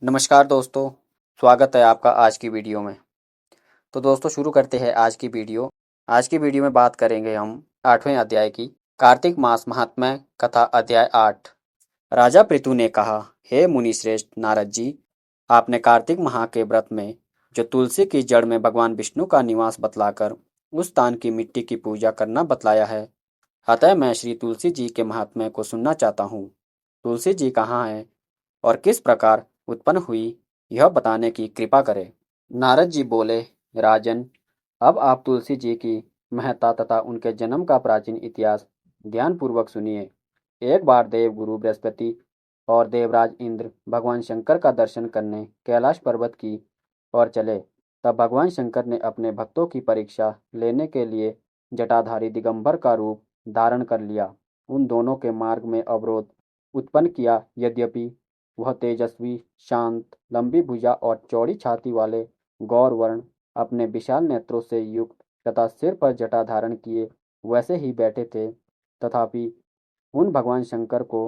नमस्कार दोस्तों, स्वागत है आपका आज की वीडियो में। तो दोस्तों शुरू करते हैं आज की वीडियो। आज की वीडियो में बात करेंगे हम 8वें अध्याय की कार्तिक मास महात्म्य कथा अध्याय 8। राजा पृथु ने कहा, हे मुनि श्रेष्ठ नारद जी, आपने कार्तिक माह के व्रत में जो तुलसी की जड़ में भगवान विष्णु का निवास बतलाकर उस स्थान की मिट्टी की पूजा करना बतलाया है। अतः मैं श्री तुलसी जी के महात्म्य को सुनना चाहता हूँ। तुलसी जी कहाँ है और किस प्रकार उत्पन्न हुई, यह बताने की कृपा करें। नारद जी बोले, राजन, अब आप तुलसी जी की महत्ता तथा उनके जन्म का प्राचीन इतिहास ध्यानपूर्वक सुनिए। एक बार देव गुरु बृहस्पति और देवराज इंद्र भगवान शंकर का दर्शन करने कैलाश पर्वत की ओर चले। तब भगवान शंकर ने अपने भक्तों की परीक्षा लेने के लिए जटाधारी दिगंबर का रूप धारण कर लिया। उन दोनों के मार्ग में अवरोध उत्पन्न किया। यद्यपि वह तेजस्वी, शांत, लंबी भुजा और चौड़ी छाती वाले गौर वर्ण अपने विशाल नेत्रों से युक्त तथा सिर पर जटा धारण किए वैसे ही बैठे थे, तथापि उन भगवान शंकर को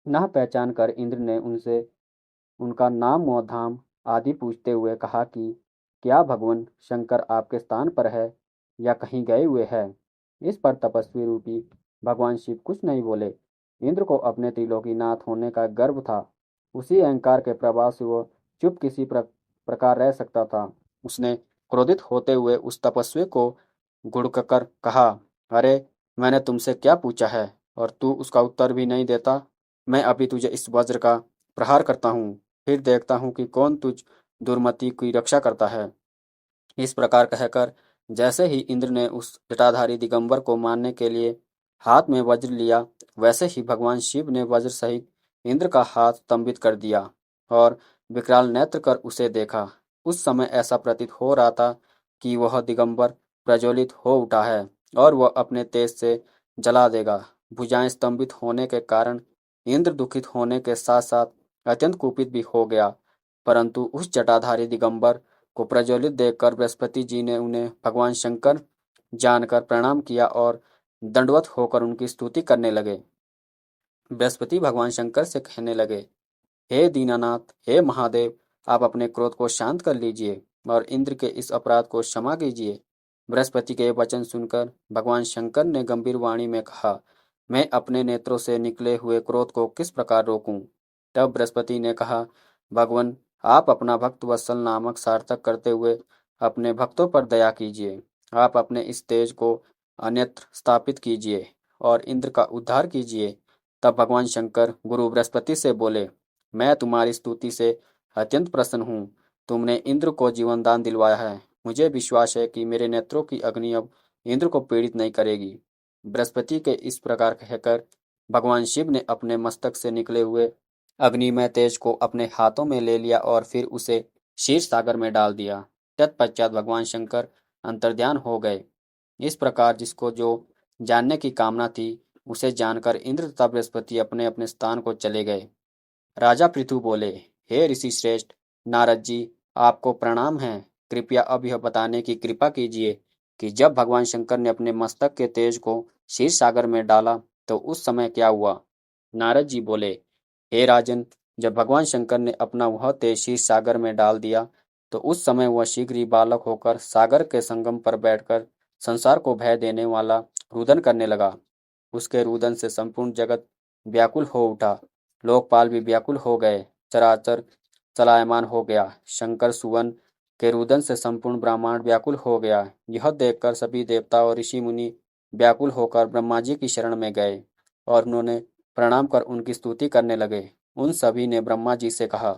न पहचान कर इंद्र ने उनसे उनका नाम व धाम आदि पूछते हुए कहा कि क्या भगवान शंकर आपके स्थान पर है या कहीं गए हुए हैं। इस पर तपस्वी रूपी भगवान शिव कुछ नहीं बोले। इंद्र को अपने त्रिलोकीनाथ होने का गर्व था। उसी अहंकार के प्रभाव से वो चुप किसी प्रकार रह सकता था। उसने क्रोधित होते हुए उस तपस्वी को घुड़ककर कहा, अरे, मैंने तुमसे क्या पूछा है और तू उसका उत्तर भी नहीं देता। मैं अभी तुझे इस वज्र का प्रहार करता हूँ, फिर देखता हूँ कि कौन तुझ दुर्मति की रक्षा करता है। इस प्रकार कहकर जैसे ही इंद्र ने उस जटाधारी दिगंबर को मारने के लिए हाथ में वज्र लिया, वैसे ही भगवान शिव ने वज्र सहित इंद्र का हाथ स्तंभित कर दिया और विकराल नेत्र कर उसे देखा। उस समय ऐसा प्रतीत हो रहा था कि वह दिगंबर प्रज्वलित हो उठा है और वह अपने तेज से जला देगा। भुजाएं स्तंभित होने के कारण इंद्र दुखित होने के साथ साथ अत्यंत कुपित भी हो गया, परंतु उस जटाधारी दिगंबर को प्रज्वलित देखकर बृहस्पति जी ने उन्हें भगवान शंकर जानकर प्रणाम किया और दंडवत होकर उनकी स्तुति करने लगे। बृहस्पति भगवान शंकर से कहने लगे, हे दीनानाथ, हे महादेव, आप अपने क्रोध को शांत कर लीजिए और इंद्र के इस अपराध को क्षमा कीजिए। बृहस्पति के वचन सुनकर भगवान शंकर ने गंभीर वाणी में कहा, मैं अपने नेत्रों से निकले हुए क्रोध को किस प्रकार रोकूं। तब बृहस्पति ने कहा, भगवान, आप अपना भक्त वत्सल नामक सार्थक करते हुए अपने भक्तों पर दया कीजिए। आप अपने इस तेज को अन्यत्र स्थापित कीजिए और इंद्र का उद्धार कीजिए। तब भगवान शंकर गुरु बृहस्पति से बोले, मैं तुम्हारी स्तुति से अत्यंत प्रसन्न हूँ। तुमने इंद्र को जीवन दान दिलवाया है। मुझे विश्वास है कि मेरे नेत्रों की अग्नि अब इंद्र को पीड़ित नहीं करेगी। बृहस्पति के इस प्रकार कहकर भगवान शिव ने अपने मस्तक से निकले हुए अग्निमय तेज को अपने हाथों में ले लिया और फिर उसे क्षीर सागर में डाल दिया। तत्पश्चात भगवान शंकर अंतर्ध्यान हो गए। इस प्रकार जिसको जो जानने की कामना थी, उसे जानकर इंद्र तथा बृहस्पति अपने अपने स्थान को चले गए। राजा पृथु बोले, हे ऋषि श्रेष्ठ नारद जी, आपको प्रणाम है। कृपया अब यह बताने की कृपा कीजिए कि जब भगवान शंकर ने अपने मस्तक के तेज को क्षीर सागर में डाला तो उस समय क्या हुआ। नारद जी बोले, हे राजन, जब भगवान शंकर ने अपना वह तेज क्षीर सागर में डाल दिया तो उस समय वह शीघ्र ही बालक होकर सागर के संगम पर बैठकर संसार को भय देने वाला रुदन करने लगा। उसके रुदन से संपूर्ण जगत व्याकुल हो उठा। लोकपाल भी व्याकुल हो गए। चराचर चलायमान हो गया। शंकर सुवन के रुदन से संपूर्ण ब्रह्मांड व्याकुल हो गया। यह देखकर सभी देवता और ऋषि मुनि व्याकुल होकर ब्रह्मा जी की शरण में गए और उन्होंने प्रणाम कर उनकी स्तुति करने लगे। उन सभी ने ब्रह्मा जी से कहा,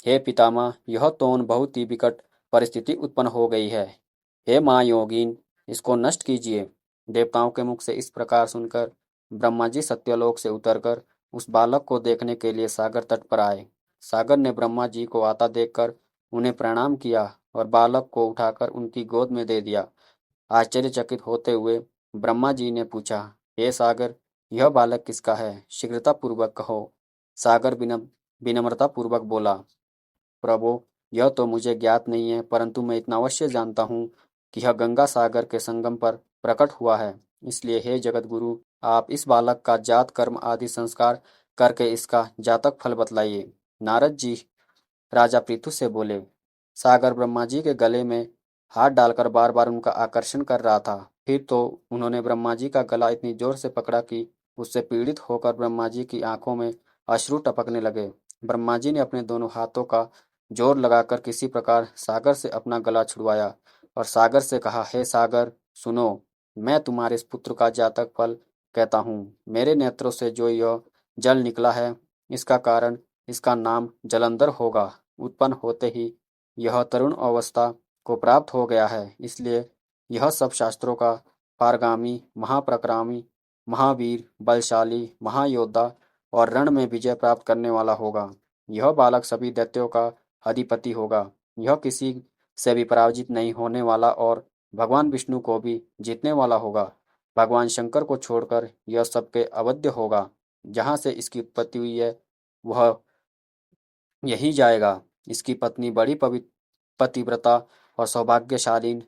हे पितामह, यह तो उन बहुत ही विकट परिस्थिति उत्पन्न हो गई है। हे माँ योगीन, इसको नष्ट कीजिए। देवताओं के मुख से इस प्रकार सुनकर ब्रह्मा जी सत्यलोक से उतरकर उस बालक को देखने के लिए सागर तट पर आए। सागर ने ब्रह्मा जी को आता देखकर उन्हें प्रणाम किया और बालक को उठाकर उनकी गोद में दे दिया। आश्चर्यचकित होते हुए ब्रह्मा जी ने पूछा, हे सागर, यह बालक किसका है, शीघ्रता पूर्वक कहो। सागर विनम्रता पूर्वक बोला, प्रभु, यह तो मुझे ज्ञात नहीं है, परंतु मैं इतना अवश्य जानता हूँ कि यह गंगा सागर के संगम पर प्रकट हुआ है। इसलिए हे जगत गुरु, आप इस बालक का जात कर्म आदि संस्कार करके इसका जातक फल बतलाइए। नारद जी राजा पृथु से बोले। सागर ब्रह्मा जी के गले में हाथ डालकर बार बार उनका आकर्षण कर रहा था। फिर तो उन्होंने ब्रह्मा जी का गला इतनी जोर से पकड़ा कि उससे पीड़ित होकर ब्रह्मा जी की आंखों में अश्रु टपकने लगे। ब्रह्मा जी ने अपने दोनों हाथों का जोर लगाकर किसी प्रकार सागर से अपना गला छुड़वाया और सागर से कहा, हे सागर, सुनो, मैं तुम्हारे इस पुत्र का जातक फल कहता हूँ। मेरे नेत्रों से जो यह जल निकला है, इसका कारण इसका नाम जलंधर होगा। उत्पन्न होते ही यह तरुण अवस्था को प्राप्त हो गया है, इसलिए यह सब शास्त्रों का पारगामी, महाप्रक्रामी, महावीर, बलशाली, महायोद्धा और रण में विजय प्राप्त करने वाला होगा। यह बालक सभी दैत्यों का अधिपति होगा। यह किसी से भी पराजित नहीं होने वाला और भगवान विष्णु को भी जीतने वाला होगा। भगवान शंकर को छोड़कर यह सबके अवध्य होगा। जहाँ से इसकी उत्पत्ति हुई है वह यहीं जाएगा। इसकी पत्नी बड़ी पतिव्रता और सौभाग्यशालीन,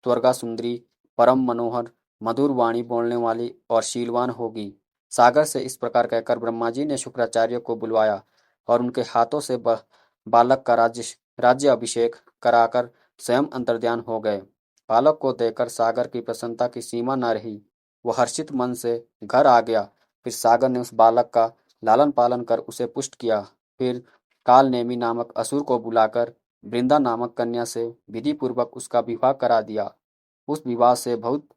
स्वर्गा सुंदरी, परम मनोहर, मधुर वाणी बोलने वाली और शीलवान होगी। सागर से इस प्रकार कहकर ब्रह्मा जी ने शुक्राचार्य को बुलवाया और उनके हाथों से बालक का राज्य अभिषेक कराकर स्वयं अंतर्ध्यान हो गए। बालक को देखकर सागर की प्रसन्नता की सीमा न रही। वह हर्षित मन से घर आ गया। फिर सागर ने उस बालक का लालन पालन कर उसे पुष्ट किया। फिर कालनेमी नामक असुर को बुलाकर वृंदा नामक कन्या से विधि पूर्वक उसका विवाह करा दिया। उस विवाह से बहुत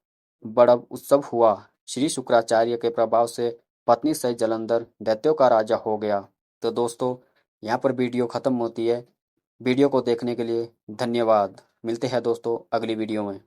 बड़ा उत्सव हुआ। श्री शुक्राचार्य के प्रभाव से पत्नी सहित जलंधर दैत्यों का राजा हो गया। तो दोस्तों, यहाँ पर वीडियो खत्म होती है। वीडियो को देखने के लिए धन्यवाद। मिलते हैं दोस्तों अगली वीडियो में।